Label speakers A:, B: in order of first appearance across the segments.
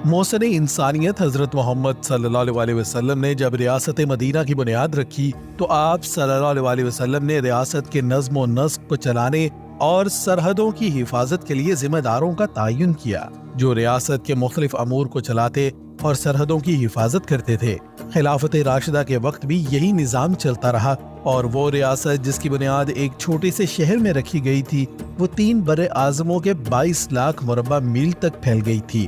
A: موسن انسانیت حضرت محمد صلی اللہ علیہ وسلم نے جب ریاست مدینہ کی بنیاد رکھی تو آپ صلی اللہ علیہ وسلم نے ریاست کے نظم و نسق کو چلانے اور سرحدوں کی حفاظت کے لیے ذمہ داروں کا تعین کیا جو ریاست کے مختلف امور کو چلاتے اور سرحدوں کی حفاظت کرتے تھے۔ خلافت راشدہ کے وقت بھی یہی نظام چلتا رہا اور وہ ریاست جس کی بنیاد ایک چھوٹے سے شہر میں رکھی گئی تھی وہ 3 بر اعظموں کے 22 لاکھ مربع میل تک پھیل گئی تھی۔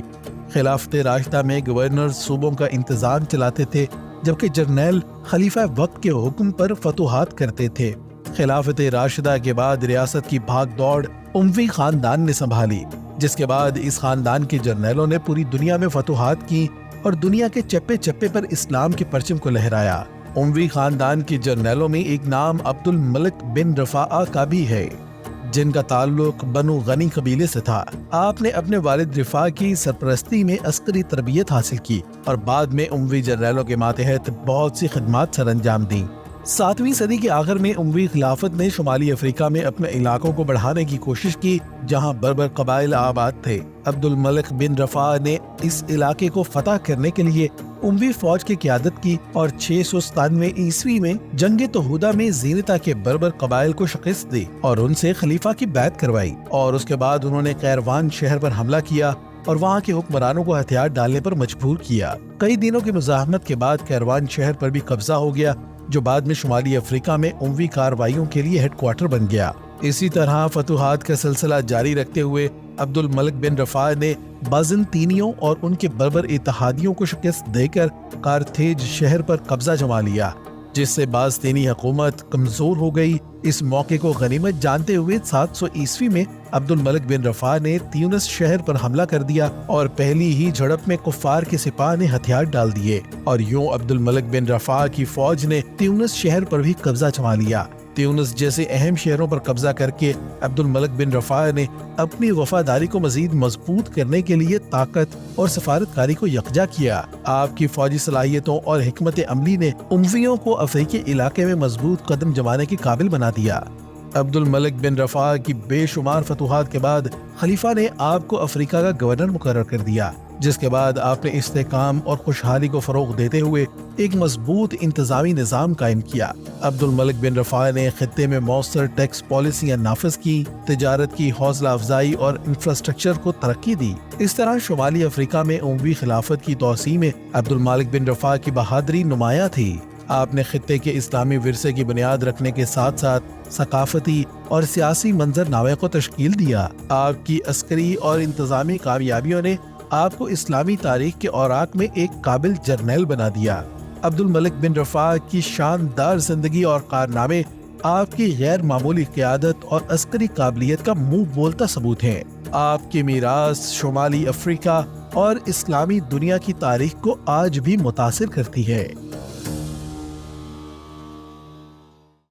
A: خلافت راشدہ میں گورنر صوبوں کا انتظام چلاتے تھے جبکہ جرنیل خلیفہ وقت کے حکم پر فتوحات کرتے تھے۔ خلافت راشدہ کے بعد ریاست کی بھاگ دوڑ اموی خاندان نے سنبھالی، جس کے بعد اس خاندان کے جرنیلوں نے پوری دنیا میں فتوحات کی اور دنیا کے چپے چپے پر اسلام کے پرچم کو لہرایا۔ اموی خاندان کے جرنیلوں میں ایک نام عبد الملک بن رفاعہ کا بھی ہے جن کا تعلق بنو غنی قبیلے سے تھا۔ آپ نے اپنے والد رفاع کی سرپرستی میں عسکری تربیت حاصل کی اور بعد میں اموی جرنیلوں کے ماتحت بہت سی خدمات سر انجام دیں۔ 7ویں صدی کے آخر میں اموی خلافت نے شمالی افریقہ میں اپنے علاقوں کو بڑھانے کی کوشش کی جہاں بربر قبائل آباد تھے۔ عبد الملک بن رفاع نے اس علاقے کو فتح کرنے کے لیے اموی فوج کی قیادت کی اور 697 عیسوی میں جنگ توحودہ میں زینتا کے بربر قبائل کو شکست دی اور ان سے خلیفہ کی بیعت کروائی، اور اس کے بعد انہوں نے قیروان شہر پر حملہ کیا اور وہاں کے حکمرانوں کو ہتھیار ڈالنے پر مجبور کیا۔ کئی دنوں کی مزاحمت کے بعد قیروان شہر پر بھی قبضہ ہو گیا جو بعد میں شمالی افریقہ میں اموی کارروائیوں کے لیے ہیڈ کوارٹر بن گیا۔ اسی طرح فتوحات کا سلسلہ جاری رکھتے ہوئے عبد الملک بن رفاع نے بازنطینیوں اور ان کے بربر اتحادیوں کو شکست دے کر کارتھیج شہر پر قبضہ جما لیا، جس سے بازنطینی حکومت کمزور ہو گئی۔ اس موقع کو غنیمت جانتے ہوئے 700 عیسوی میں عبد الملک بن رفاع نے تیونس شہر پر حملہ کر دیا اور پہلی ہی جھڑپ میں کفار کے سپاہ نے ہتھیار ڈال دیے اور یوں عبد الملک بن رفاع کی فوج نے تیونس شہر پر بھی قبضہ جما لیا۔ تیونس جیسے اہم شہروں پر قبضہ کر کے عبد الملک بن رفاع نے اپنی وفاداری کو مزید مضبوط کرنے کے لیے طاقت اور سفارتکاری کو یکجا کیا۔ آپ کی فوجی صلاحیتوں اور حکمت عملی نے امویوں کو افریقی علاقے میں مضبوط قدم جمانے کے قابل بنا دیا۔ عبد الملک بن رفاع کی بے شمار فتوحات کے بعد خلیفہ نے آپ کو افریقہ کا گورنر مقرر کر دیا، جس کے بعد آپ نے استحکام اور خوشحالی کو فروغ دیتے ہوئے ایک مضبوط انتظامی نظام قائم کیا۔ عبد الملک بن رفاع نے خطے میں مؤثر ٹیکس پالیسیاں نافذ کی، تجارت کی حوصلہ افزائی اور انفراسٹرکچر کو ترقی دی۔ اس طرح شمالی افریقہ میں اموی خلافت کی توسیع میں عبد الملک بن رفاع کی بہادری نمایاں تھی۔ آپ نے خطے کے اسلامی ورثے کی بنیاد رکھنے کے ساتھ ساتھ ثقافتی اور سیاسی منظرنامے کو تشکیل دیا۔ آپ کی عسکری اور انتظامی کامیابیوں نے آپ کو اسلامی تاریخ کے اوراق میں ایک قابل جرنیل بنا دیا۔ عبد الملک بن رفاع کی شاندار زندگی اور کارنامے آپ کی غیر معمولی قیادت اور عسکری قابلیت کا منہ بولتا ثبوت ہیں۔ آپ کی میراث شمالی افریقہ اور اسلامی دنیا کی تاریخ کو آج بھی متاثر کرتی ہے۔